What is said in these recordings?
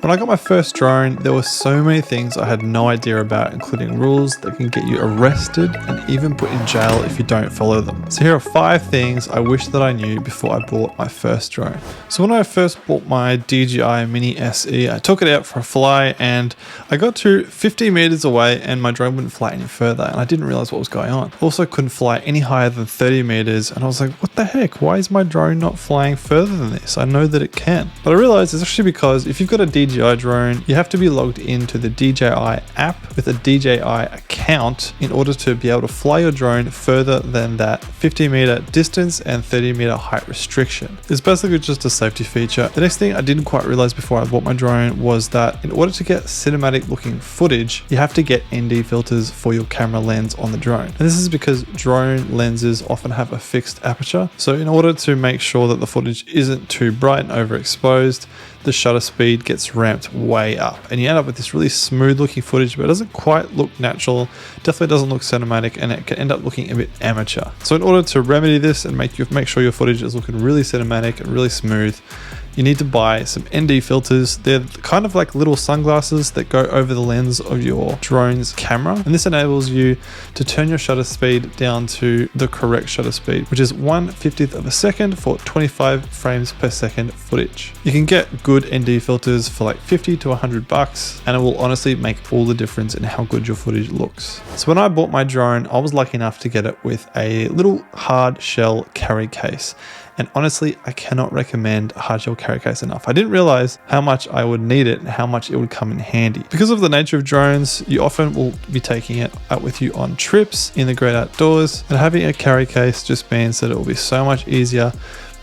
When I got my first drone, there were so many things I had no idea about, including rules that can get you arrested and even put in jail if you don't follow them. So here are 5 things I wish that I knew before I bought my first drone. So when I first bought my DJI Mini SE, I took it out for a fly and I got to 50 meters away and my drone wouldn't fly any further, and I didn't realize what was going on. Also couldn't fly any higher than 30 meters, and I was like, what the heck? Why is my drone not flying further than this? I know that it can. But I realized it's actually because if you've got a DJI drone, you have to be logged into the DJI app with a DJI account in order to be able to fly your drone further than that 50 meter distance and 30 meter height restriction. It's basically just a safety feature. The next thing I didn't quite realize before I bought my drone was that in order to get cinematic looking footage, you have to get ND filters for your camera lens on the drone. And this is because drone lenses often have a fixed aperture. So in order to make sure that the footage isn't too bright and overexposed, the shutter speed gets ramped way up and you end up with this really smooth looking footage, but it doesn't quite look natural, definitely doesn't look cinematic, and it can end up looking a bit amateur. So in order to remedy this and make sure your footage is looking really cinematic and really smooth, you need to buy some ND filters. They're kind of like little sunglasses that go over the lens of your drone's camera. And this enables you to turn your shutter speed down to the correct shutter speed, which is 1/50th of a second for 25 frames per second footage. You can get good ND filters for like 50 to 100 bucks, and it will honestly make all the difference in how good your footage looks. So when I bought my drone, I was lucky enough to get it with a little hard shell carry case. And honestly, I cannot recommend a hard shell carry case enough. I didn't realize how much I would need it and how much it would come in handy. Because of the nature of drones, you often will be taking it out with you on trips in the great outdoors, and having a carry case just means that it will be so much easier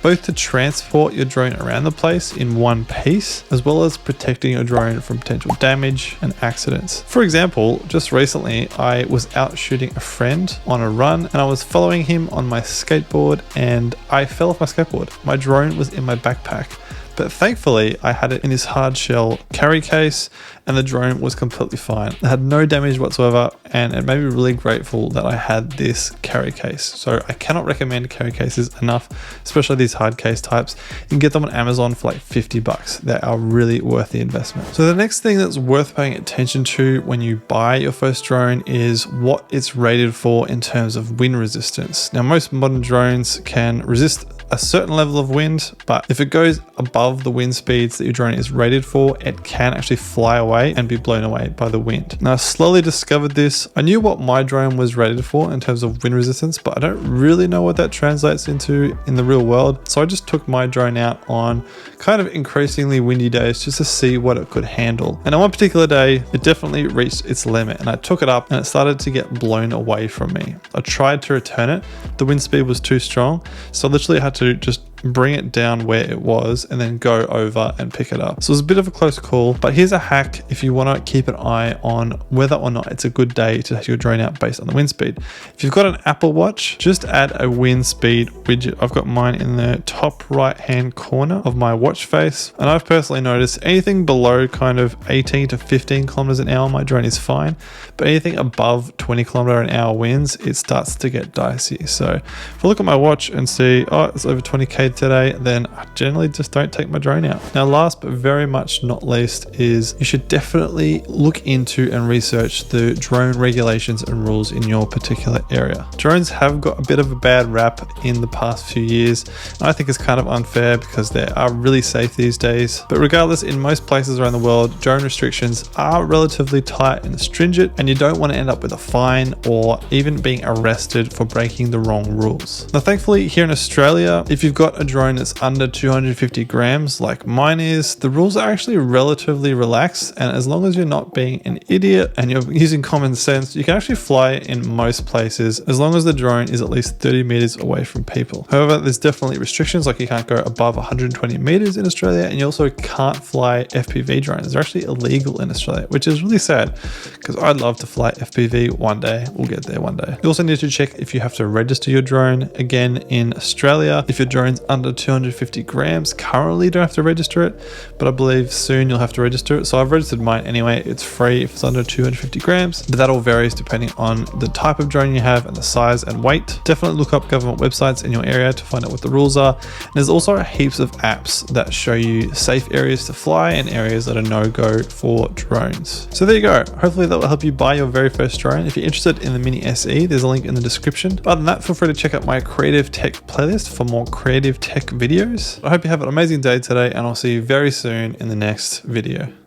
both to transport your drone around the place in one piece, as well as protecting your drone from potential damage and accidents. For example, just recently I was out shooting a friend on a run and I was following him on my skateboard and I fell off my skateboard. My drone was in my backpack, but thankfully I had it in this hard shell carry case and the drone was completely fine. It had no damage whatsoever, and it made me really grateful that I had this carry case. So I cannot recommend carry cases enough, especially these hard case types. You can get them on Amazon for like 50 bucks. They are really worth the investment. So the next thing that's worth paying attention to when you buy your first drone is what it's rated for in terms of wind resistance. Now, most modern drones can resist a certain level of wind, but if it goes above the wind speeds that your drone is rated for, it can actually fly away and be blown away by the wind. Now, I slowly discovered this. I knew what my drone was rated for in terms of wind resistance, but I don't really know what that translates into in the real world. So I just took my drone out on kind of increasingly windy days just to see what it could handle. And on one particular day, it definitely reached its limit, and I took it up and it started to get blown away from me. I tried to return it. The wind speed was too strong, so I literally had to just bring it down where it was and then go over and pick it up. So it was a bit of a close call, but here's a hack if you want to keep an eye on whether or not it's a good day to take your drone out based on the wind speed. If you've got an Apple Watch, just add a wind speed widget. I've got mine in the top right hand corner of my watch face, and I've personally noticed anything below kind of 18 to 15 kilometers an hour, my drone is fine, but anything above 20 kilometer an hour winds, it starts to get dicey. So if I look at my watch and see, oh, it's over 20k today, then I generally just don't take my drone out. Now, last but very much not least is you should definitely look into and research the drone regulations and rules in your particular area. Drones have got a bit of a bad rap in the past few years, and I think it's kind of unfair because they are really safe these days. But regardless, in most places around the world, drone restrictions are relatively tight and stringent, and you don't want to end up with a fine or even being arrested for breaking the wrong rules. Now, thankfully, here in Australia, if you've got a drone that's under 250 grams like mine is, the rules are actually relatively relaxed, and as long as you're not being an idiot and you're using common sense, you can actually fly in most places as long as the drone is at least 30 meters away from people. However, there's definitely restrictions, like you can't go above 120 meters in Australia, and you also can't fly FPV drones. They're actually illegal in Australia, which is really sad because I'd love to fly FPV one day. We'll get there one day. You also need to check if you have to register your drone. Again, in Australia, if your drone's under 250 grams. Currently, you don't have to register it, but I believe soon you'll have to register it. So I've registered mine anyway. It's free if it's under 250 grams, but that all varies depending on the type of drone you have and the size and weight. Definitely look up government websites in your area to find out what the rules are. And there's also heaps of apps that show you safe areas to fly and areas that are no-go for drones. So there you go. Hopefully that will help you buy your very first drone. If you're interested in the Mini SE, there's a link in the description. Other than that, feel free to check out my creative tech playlist for more creative tech videos. I hope you have an amazing day today, and I'll see you very soon in the next video.